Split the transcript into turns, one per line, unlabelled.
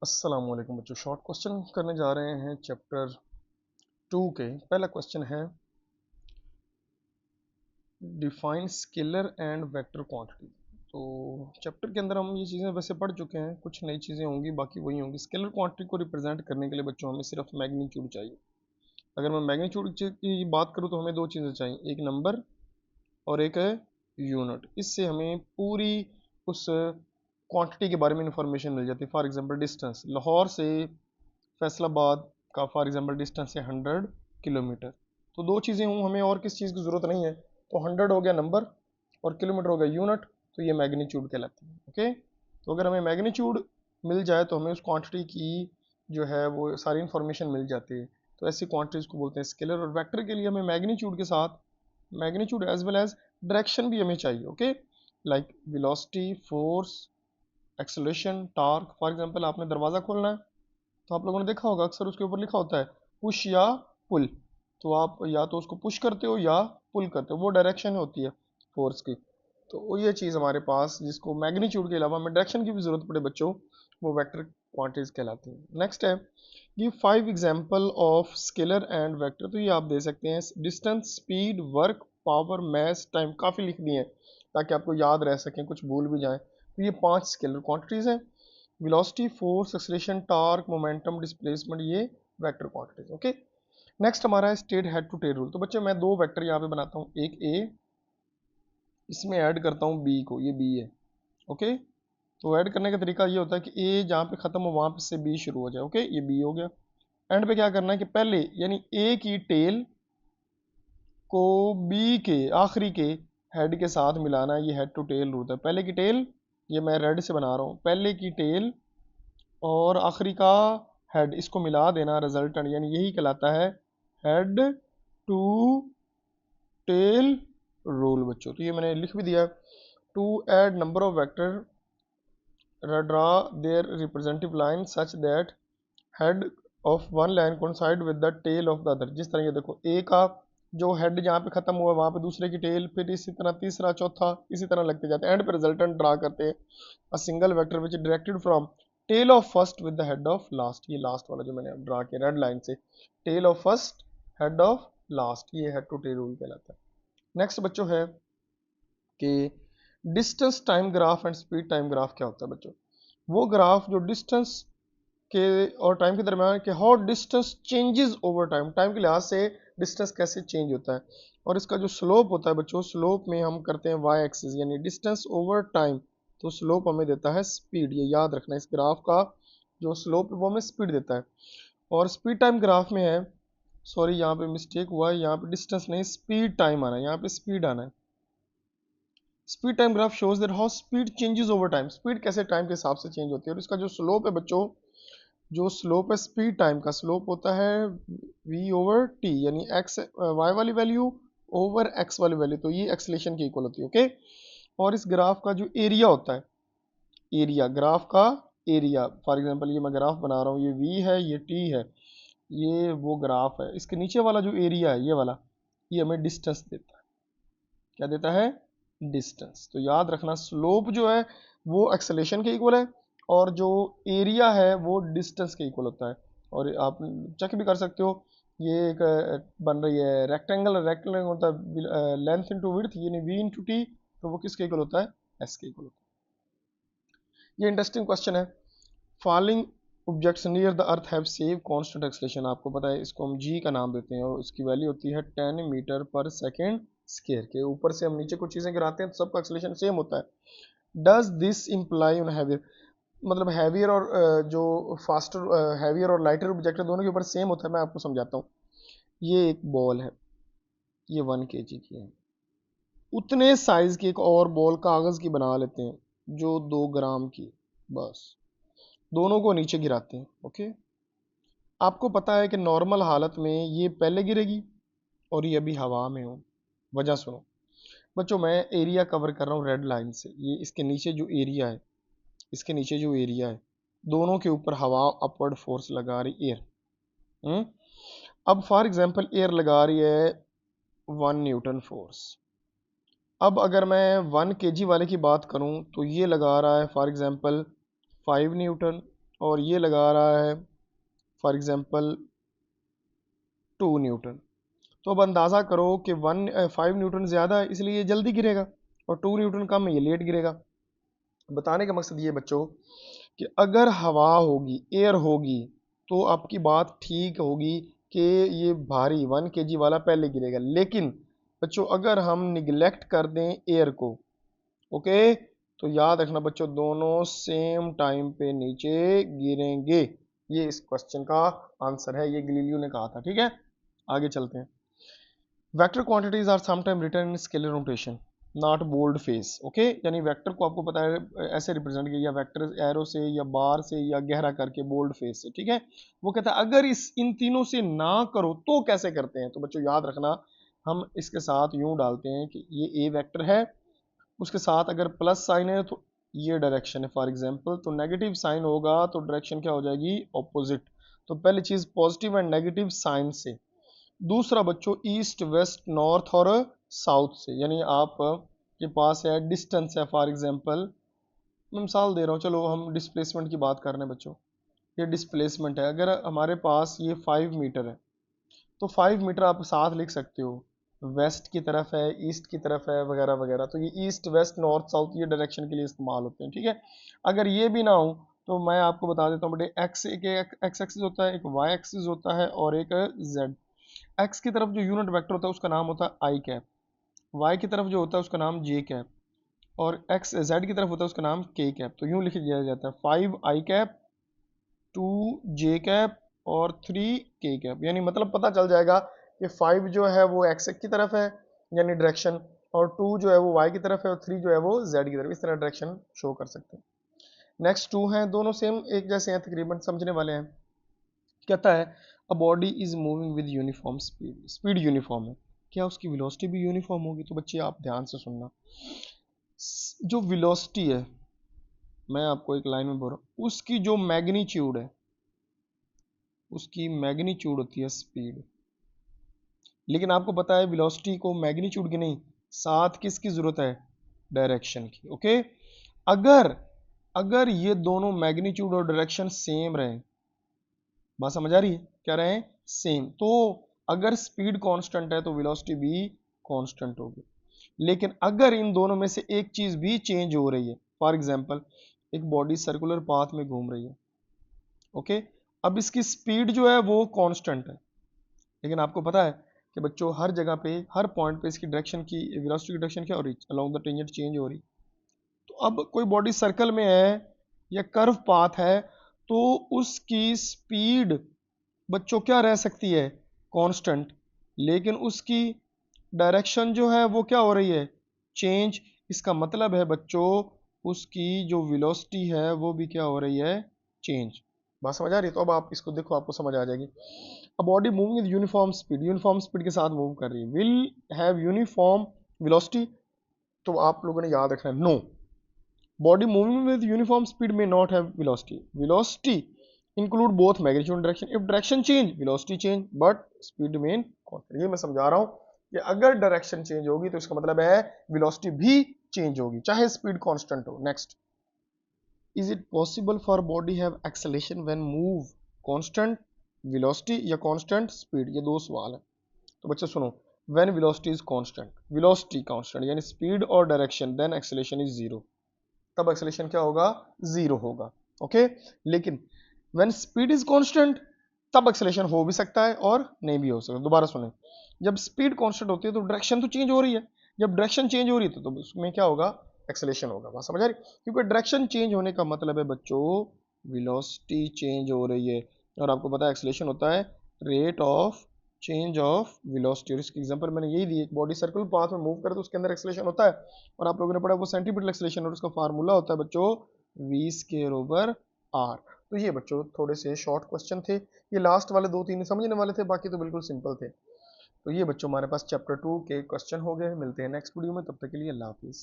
अस्सलाम वालेकुम बच्चों, शॉर्ट क्वेश्चन करने जा रहे हैं चैप्टर 2 के। पहला क्वेश्चन है define scalar and vector quantity. तो चैप्टर के अंदर हम ये चीज़ें वैसे पढ़ चुके हैं, कुछ नई चीज़ें होंगी, बाकी वही होंगी। स्केलर क्वांटिटी को रिप्रेजेंट करने के लिए बच्चों हमें सिर्फ मैग्नीट्यूड चाहिए। अगर मैं मैग्नीट्यूड की बात करूँ तो हमें दो चीज़ें चाहिए, एक नंबर और एक है यूनिट। इससे हमें पूरी उस क्वांटिटी के बारे में इंफॉर्मेशन मिल जाती है। फॉर एग्जांपल डिस्टेंस, लाहौर से फैसलाबाद का फॉर एग्जांपल डिस्टेंस है 100 किलोमीटर। तो दो चीज़ें हों, हमें और किस चीज़ की ज़रूरत नहीं है। तो 100 हो गया नंबर और किलोमीटर हो गया यूनिट, तो ये मैग्नीट्यूड कहलाती है। ओके, तो अगर हमें मैग्नीट्यूड मिल जाए तो हमें उस क्वांटिटी की जो है वो सारी इंफॉर्मेशन मिल जाती है। तो ऐसी क्वांटिटीज़ को बोलते हैं स्केलर। और वेक्टर के लिए हमें मैग्नीट्यूड के साथ magnitude as well as direction भी हमें चाहिए। Okay, like velocity, force, acceleration, torque. For example आपने दरवाज़ा खोलना है तो आप लोगों ने देखा होगा अक्सर उसके ऊपर लिखा होता है पुश या पुल। तो आप या तो उसको पुश करते हो या पुल करते हो, वो डायरेक्शन होती है फोर्स की। तो ये चीज़ हमारे पास, जिसको मैग्नीट्यूड के अलावा हमें डायरेक्शन की भी जरूरत पड़े बच्चों, वो वेक्टर क्वांटिटीज कहलाती हैं। नेक्स्ट है ये 5 example of scalar and vector. तो ये आप दे सकते हैं distance, speed, work, power, mass, time. काफ़ी लिख दिए हैं ताकि आपको याद रह सकें, कुछ भूल भी जाएं। तो ये 5 स्केलर क्वांटिटीज हैं। Velocity, force, acceleration, torque, momentum, displacement, ये वेक्टर क्वांटिटीज। ओके, नेक्स्ट हमारा है state head to tail rule. तो बच्चे मैं दो वेक्टर यहाँ पे बनाता हूँ, एक ए, इसमें ऐड करता हूँ बी को, ये बी है। ओके, तो ऐड करने का तरीका ये होता है कि ए जहाँ पे खत्म हो वहां पे से बी शुरू हो जाए। ओके, ये बी हो गया। एंड पे क्या करना है कि पहले यानी ए की टेल को बी के आखिरी के हेड के साथ मिलाना है। ये हेड टू टेल रूल है। पहले की टेल, ये मैं रेड से बना रहा हूँ, पहले की टेल और आखिरी का हेड, इसको मिला देना रिजल्टेंट, यानी यही कहलाता है हेड टू टेल रूल बच्चों। तो ये मैंने लिख भी दिया। To add number of vector, draw their representative line such that head of one line coincide with the tail of the other. जिस तरह ये देखो, ए का जो हेड जहाँ पे खत्म हुआ वहां पे दूसरे की टेल, फिर इसी तरह तीसरा, चौथा, इसी तरह लगते जाते हैं। एंड पे रिजल्टेंट ड्रा करते हैं a single vector which directed from tail of first with the head of last. ये लास्ट वाला जो मैंने ड्रा किया रेड लाइन से, tail of first, head of last, ये हेड टू टेल रूल कहलाता है। नेक्स्ट बच्चों है कि distance time graph and speed time graph क्या होता है बच्चों। वो ग्राफ जो डिस्टेंस के और टाइम के दरम्यान के how distance changes over time, time के लिहाज से डिस्टेंस कैसे चेंज होता है। और इसका जो स्लोप होता है बच्चों, स्लोप में हम करते हैं वाई एक्सिस यानी डिस्टेंस ओवर टाइम, तो स्लोप हमें देता है स्पीड। ये याद रखना, इस ग्राफ का जो स्लोप है वो हमें स्पीड देता है। और स्पीड टाइम ग्राफ में है, सॉरी यहाँ पे मिस्टेक हुआ है, यहाँ पे डिस्टेंस नहीं स्पीड टाइम आना है, यहाँ पे स्पीड आना है। Speed time graph shows that how speed changes over time, speed कैसे टाइम के हिसाब से चेंज होती है। और इसका जो स्लोप है बच्चों, जो स्लोप है स्पीड टाइम का, स्लोप होता है v ओवर टी, यानी x y वाली वैल्यू ओवर x वाली वैल्यू, तो ये एक्सलेशन की इक्वल होती है। ओके, और इस ग्राफ का जो एरिया होता है, एरिया ग्राफ का एरिया, फॉर एग्जांपल ये मैं ग्राफ बना रहा हूँ, ये v है, ये t है, ये वो ग्राफ है, इसके नीचे वाला जो एरिया है ये वाला, ये हमें डिस्टेंस देता है। क्या देता है? डिस्टेंस। तो याद रखना स्लोप जो है वो एक्सेलेरेशन के इक्वल है और जो एरिया है वो डिस्टेंस के इक्वल होता है। और आप चेक भी कर सकते हो, ये एक बन रही है रेक्टेंगल, रेक्टेंगल होता है लेंथ इनटू विड्थ, यानी v इनटू t, तो वो किसके इक्वल होता है? s के इक्वल होता है। ये इंटरेस्टिंग क्वेश्चन है। Falling objects near the earth have same constant acceleration. आपको पता है इसको हम g का नाम देते हैं और उसकी वैल्यू होती है 10 मीटर पर सेकेंड स्केयर के। ऊपर से हम नीचे कुछ चीजें गिराते हैं तो सबका एक्सेलरेशन सेम होता है। Does this imply on heavier, मतलब हैवियर और जो फास्टर, हैवियर और लाइटर ऑब्जेक्ट है दोनों के ऊपर सेम होता है। मैं आपको समझाता हूँ। ये एक बॉल है, ये 1 kg की है, उतने साइज की एक और बॉल कागज की बना लेते हैं जो 2 ग्राम की, बस दोनों को नीचे गिराते हैं। ओके, आपको पता है कि नॉर्मल हालत में ये पहले गिरेगी और ये अभी हवा में हो। वजह सुनो बच्चों, मैं एरिया कवर कर रहा हूँ रेड लाइन से, ये इसके नीचे जो एरिया है, इसके नीचे जो एरिया है, दोनों के ऊपर हवा अपवर्ड फोर्स लगा रही एयर। अब फॉर एग्जांपल एयर लगा रही है 1 न्यूटन फोर्स। अब अगर मैं 1 kg वाले की बात करूं तो ये लगा रहा है फॉर एग्जांपल 5 न्यूटन, और ये लगा रहा है फॉर एग्जांपल 2 न्यूटन। तो अब अंदाज़ा करो कि 5 न्यूटन ज़्यादा है इसलिए ये जल्दी गिरेगा, और 2 न्यूटन कम है ये लेट गिरेगा। बताने का मकसद ये बच्चों कि अगर हवा होगी, एयर होगी, तो आपकी बात ठीक होगी कि ये भारी 1 kg वाला पहले गिरेगा। लेकिन बच्चों अगर हम निगलेक्ट कर दें एयर को, ओके, तो याद रखना बच्चों दोनों सेम टाइम पे नीचे गिरेंगे। ये इस क्वेश्चन का आंसर है, ये गलीलियो ने कहा था। ठीक है, आगे चलते हैं। Vector quantities are sometime written in scalar notation not bold face. Okay, यानी वेक्टर को आपको पता है ऐसे रिप्रेजेंट किया, या वेक्टर एरो से या बार से या गहरा करके बोल्ड फेस से। ठीक है, वो कहता है अगर इन तीनों से ना करो तो कैसे करते हैं। तो बच्चों याद रखना, हम इसके साथ यूं डालते हैं कि ये ए वेक्टर है, उसके साथ अगर प्लस साइन है तो ये डायरेक्शन है फॉर एग्जांपल, तो नेगेटिव साइन होगा तो डायरेक्शन क्या हो जाएगी, ऑपोजिट। तो पहली चीज पॉजिटिव एंड नेगेटिव साइन से। दूसरा बच्चों ईस्ट वेस्ट नॉर्थ और साउथ से, यानी आप के पास है डिस्टेंस है फॉर एग्जांपल, मैं मिसाल दे रहा हूँ, चलो हम डिस्प्लेसमेंट की बात कर रहे हैं बच्चों। ये डिस्प्लेसमेंट है, अगर हमारे पास ये 5 मीटर है तो 5 मीटर आप साथ लिख सकते हो, वेस्ट की तरफ है, ईस्ट की तरफ है, वगैरह वगैरह। तो ये ईस्ट वेस्ट नॉर्थ साउथ ये डायरेक्शन के लिए इस्तेमाल होते हैं। ठीक है, अगर ये भी ना हो तो मैं आपको बता देता हूँ बेटे, एक्स एक एक्स एक्सिस होता है, एक वाई एक्सिस होता है और एक जेड। एक्स की तरफ जो यूनिट वेक्टर होता है उसका नाम होता है आई कैप, वाई की तरफ जो होता है उसका नाम जे कैप, और एक्स जेड की तरफ होता है उसका नाम के कैप। तो यूं लिख दिया जाता है 5 आई कैप, 2 जे कैप और 3 के कैप। यानी मतलब पता चल जाएगा कि 5 जो है वो एक्स की तरफ है यानी डायरेक्शन, और 2 जो है वो वाई की तरफ है और 3 जो है वो जेड की तरफ। इस तरह डायरेक्शन शो कर सकते हैं। नेक्स्ट 2 हैं, दोनों सेम एक जैसे हैं तकरीबन, समझने वाले हैं। कहता है a body is moving with uniform speed, speed uniform है, क्या उसकी वेलोसिटी भी यूनिफॉर्म होगी। तो बच्चे आप ध्यान से सुनना, जो वेलोसिटी है, मैं आपको एक लाइन में बोल रहा हूँ, उसकी जो मैग्नीट्यूड है, उसकी मैग्नीट्यूड होती है स्पीड। लेकिन आपको पता है वेलोसिटी को मैग्नीट्यूड की नहीं, साथ किसकी जरूरत है, डायरेक्शन की। ओके, अगर अगर ये दोनों मैग्नीट्यूड और डायरेक्शन सेम रहे, बात समझ आ रही है, क्या रहे, सेम, तो अगर स्पीड कांस्टेंट है तो वेलोसिटी भी कांस्टेंट होगी। लेकिन अगर इन दोनों में से एक चीज भी चेंज हो रही है, फॉर एग्जांपल एक बॉडी सर्कुलर पाथ में घूम रही है, ओके, अब इसकी स्पीड जो है वो कांस्टेंट है, लेकिन आपको पता है कि बच्चों हर जगह पे हर पॉइंट पे इसकी डायरेक्शन की, वेलोसिटी की डायरेक्शन क्या हो रही है, अलोंग द टेंजेंट चेंज हो रही। तो अब कोई बॉडी सर्कल में है या कर्व पाथ है तो उसकी स्पीड बच्चों क्या रह सकती है, कांस्टेंट, लेकिन उसकी डायरेक्शन जो है वो क्या हो रही है, चेंज। इसका मतलब है बच्चों उसकी जो वेलोसिटी है वो भी क्या हो रही है, चेंज। बात समझ आ रही है। तो अब आप इसको देखो, आपको समझ आ जाएगी। A body moving with uniform speed के साथ मूव कर रही है, विल हैव यूनिफॉर्म वेलोसिटी। तो आप लोगों ने याद रखना है, no, body moving with uniform speed में not have velocity, velocity include both magnitude direction, if direction change velocity change but speed remain constant. ये मैं समझा रहा हूं कि अगर डायरेक्शन चेंज होगी तो इसका मतलब है वेलोसिटी भी चेंज होगी चाहे स्पीड कांस्टेंट हो। Next, is it possible for body have acceleration when move constant velocity या कांस्टेंट स्पीड, ये दो सवाल है। तो बच्चे सुनो, when velocity is constant, velocity constant यानी स्पीड और direction, then acceleration is zero, तब एक्सेलेरेशन क्या होगा, जीरो होगा। ओके, लेकिन व्हेन स्पीड इज कांस्टेंट तब एक्सेलेरेशन हो भी सकता है और नहीं भी हो सकता। दोबारा सुने, जब स्पीड कांस्टेंट होती है तो डायरेक्शन तो चेंज हो रही है, जब डायरेक्शन चेंज हो रही है तो उसमें क्या होगा, एक्सेलेरेशन होगा। बात समझ आ रही, क्योंकि डायरेक्शन चेंज होने का मतलब है बच्चों वेलोसिटी चेंज हो रही है, और आपको पता है एक्सेलेरेशन होता है rate of change of velocity. और इसकी एग्जांपल मैंने यही दी, एक बॉडी सर्कुलर पाथ में मूव करे तो उसके अंदर एक्सेलेरेशन होता है, और आप लोगों ने पढ़ा वो सेंटीमीटर एक्सेलेरेशन, और उसका फार्मूला होता है बच्चों v स्क्वायर ओवर r। तो ये बच्चों थोड़े से शॉर्ट क्वेश्चन थे, ये लास्ट वाले 2-3 समझने वाले थे, बाकी तो बिल्कुल सिंपल थे। तो ये बच्चों हमारे पास चैप्टर 2 के क्वेश्चन हो गए। मिलते हैं नेक्स्ट वीडियो में, तब तक के लिए अल्लाह हाफिज़।